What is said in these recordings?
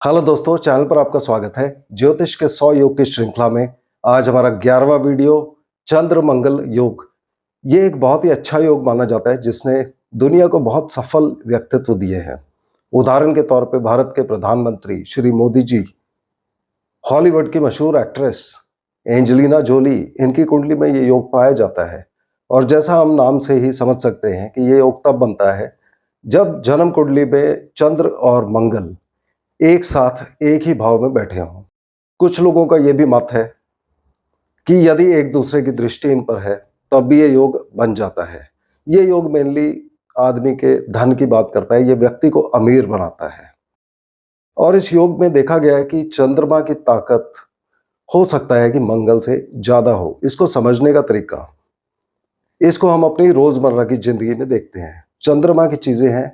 Hello दोस्तों, channel पर आपका स्वागत है। ज्योतिष के 100 योग की श्रृंखला में आज हमारा 11वां वीडियो चंद्र मंगल योग। ये एक बहुत ही अच्छा योग माना जाता है जिसने दुनिया को बहुत सफल व्यक्तित्व दिए हैं। उदाहरण के तौर पे भारत के प्रधानमंत्री श्री मोदी जी, हॉलीवुड की मशहूर एक्ट्रेस एंजेलिना जोली, इनकी कुंडली में ये योग पाया जाता है। और जैसा हम नाम से ही समझ सकते हैं कि ये योग तब बनता है जब जन्म कुंडली में चंद्र और मंगल एक साथ एक ही भाव में बैठे हों। कुछ लोगों का यह भी मत है कि यदि एक दूसरे की दृष्टि इन पर है तब भी ये योग बन जाता है। ये योग मेनली आदमी के धन की बात करता है, ये व्यक्ति को अमीर बनाता है। और इस योग में देखा गया है कि चंद्रमा की ताकत हो सकता है कि मंगल से ज्यादा हो। इसको समझने का तरीका, इसको हम अपनी रोजमर्रा की जिंदगी में देखते हैं। चंद्रमा की चीजें हैं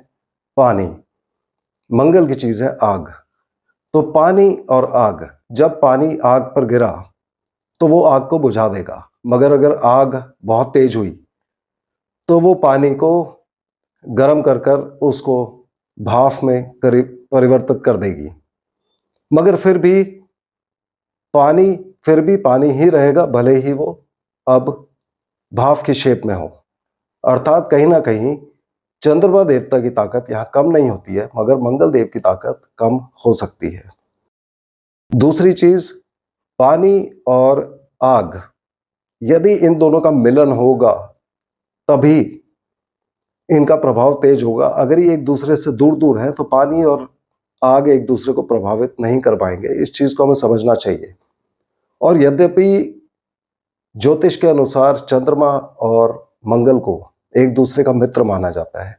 पानी, मंगल की चीज है आग। तो पानी और आग, जब पानी आग पर गिरा तो वो आग को बुझा देगा, मगर अगर आग बहुत तेज हुई तो वो पानी को गर्म कर कर उसको भाप में परिवर्तित कर देगी। मगर फिर भी पानी ही रहेगा, भले ही वो अब भाप की शेप में हो। अर्थात कहीं ना कहीं चंद्रमा देवता की ताकत यहाँ कम नहीं होती है, मगर मंगल देव की ताकत कम हो सकती है। दूसरी चीज, पानी और आग, यदि इन दोनों का मिलन होगा तभी इनका प्रभाव तेज होगा। अगर ये एक दूसरे से दूर दूर हैं तो पानी और आग एक दूसरे को प्रभावित नहीं कर पाएंगे। इस चीज को हमें समझना चाहिए। और यद्यपि ज्योतिष के अनुसार चंद्रमा और मंगल को एक दूसरे का मित्र माना जाता है,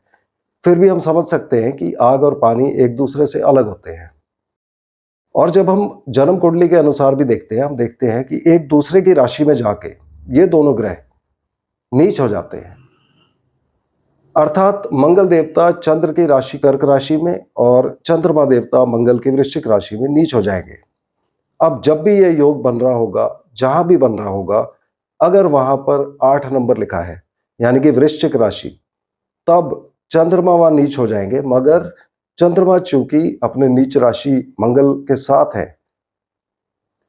फिर भी हम समझ सकते हैं कि आग और पानी एक दूसरे से अलग होते हैं। और जब हम जन्म कुंडली के अनुसार भी देखते हैं, हम देखते हैं कि एक दूसरे की राशि में जाके ये दोनों ग्रह नीच हो जाते हैं। अर्थात मंगल देवता चंद्र की राशि कर्क राशि में और चंद्रमा देवता मंगल की वृश्चिक राशि में नीच हो जाएंगे। अब जब भी ये योग बन रहा होगा, जहां भी बन रहा होगा, अगर वहां पर 8 नंबर लिखा है यानी कि वृश्चिक राशि, तब चंद्रमा वहां नीच हो जाएंगे। मगर चंद्रमा चूंकि अपने नीच राशि मंगल के साथ है,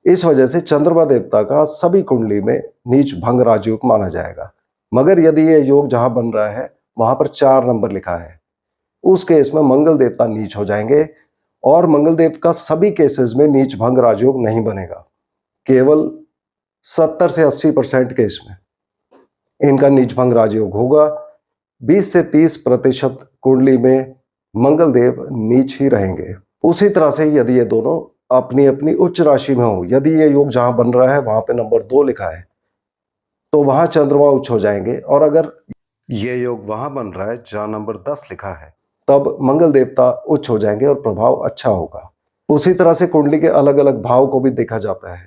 इस वजह से चंद्रमा देवता का सभी कुंडली में नीच भंग राजयोग माना जाएगा। मगर यदि ये योग जहां बन रहा है वहां पर 4 नंबर लिखा है, उस केस में मंगल देवता नीच हो जाएंगे। और मंगल देव का सभी केसेस में नीच भंग राजयोग नहीं बनेगा, केवल 70 से 80% केस में इनका नीच भंग राजयोग होगा। 20 से 30% कुंडली में मंगल देव नीच ही रहेंगे। उसी तरह से यदि ये दोनों अपनी अपनी उच्च राशि में हो, यदि ये योग जहां बन रहा है वहां पे नंबर 2 लिखा है तो वहां चंद्रमा उच्च हो जाएंगे। और अगर ये योग वहां बन रहा है जहां नंबर 10 लिखा है, तब मंगल देवता उच्च हो जाएंगे और प्रभाव अच्छा होगा। उसी तरह से कुंडली के अलग अलग भाव को भी देखा जाता है।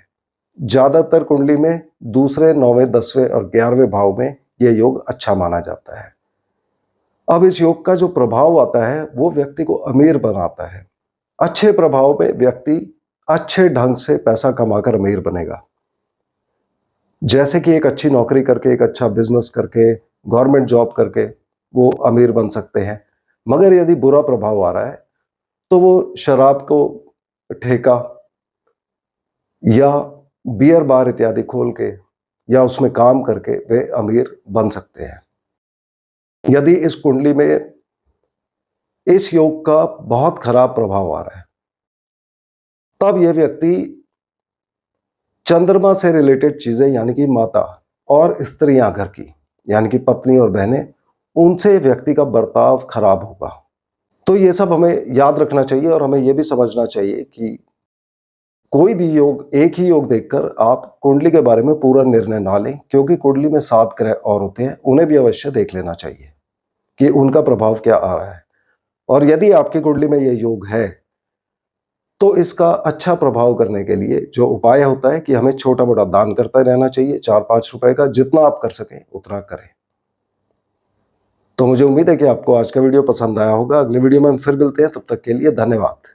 ज्यादातर कुंडली में दूसरे, 9वें, 10वें और 11वें भाव में यह योग अच्छा माना जाता है। अब इस योग का जो प्रभाव आता है वो व्यक्ति को अमीर बनाता है। अच्छे प्रभाव में व्यक्ति अच्छे ढंग से पैसा कमाकर अमीर बनेगा। जैसे कि एक अच्छी नौकरी करके, एक अच्छा बिजनेस करके, गवर्नमेंट जॉब करके वो अमीर बन सकते हैं। मगर यदि बुरा प्रभाव आ रहा है तो वो शराब को ठेका या बियर बार इत्यादि खोल के या उसमें काम करके वे अमीर बन सकते हैं। यदि इस कुंडली में इस योग का बहुत खराब प्रभाव आ रहा है, तब यह व्यक्ति चंद्रमा से रिलेटेड चीजें यानी कि माता और स्त्रियां घर की यानी कि पत्नी और बहनें, उनसे व्यक्ति का बर्ताव खराब होगा। तो ये सब हमें याद रखना चाहिए और हमें यह भी समझना चाहिए कि कोई भी योग, एक ही योग देखकर आप कुंडली के बारे में पूरा निर्णय ना लें, क्योंकि कुंडली में 7 ग्रह और होते हैं, उन्हें भी अवश्य देख लेना चाहिए कि उनका प्रभाव क्या आ रहा है। और यदि आपकी कुंडली में यह योग है तो इसका अच्छा प्रभाव करने के लिए जो उपाय होता है कि हमें छोटा मोटा दान करता रहना चाहिए। 4-5 रुपए का जितना आप कर सकें उतना करें। तो मुझे उम्मीद है कि आपको आज का वीडियो पसंद आया होगा। अगले वीडियो में हम फिर मिलते हैं, तब तक के लिए धन्यवाद।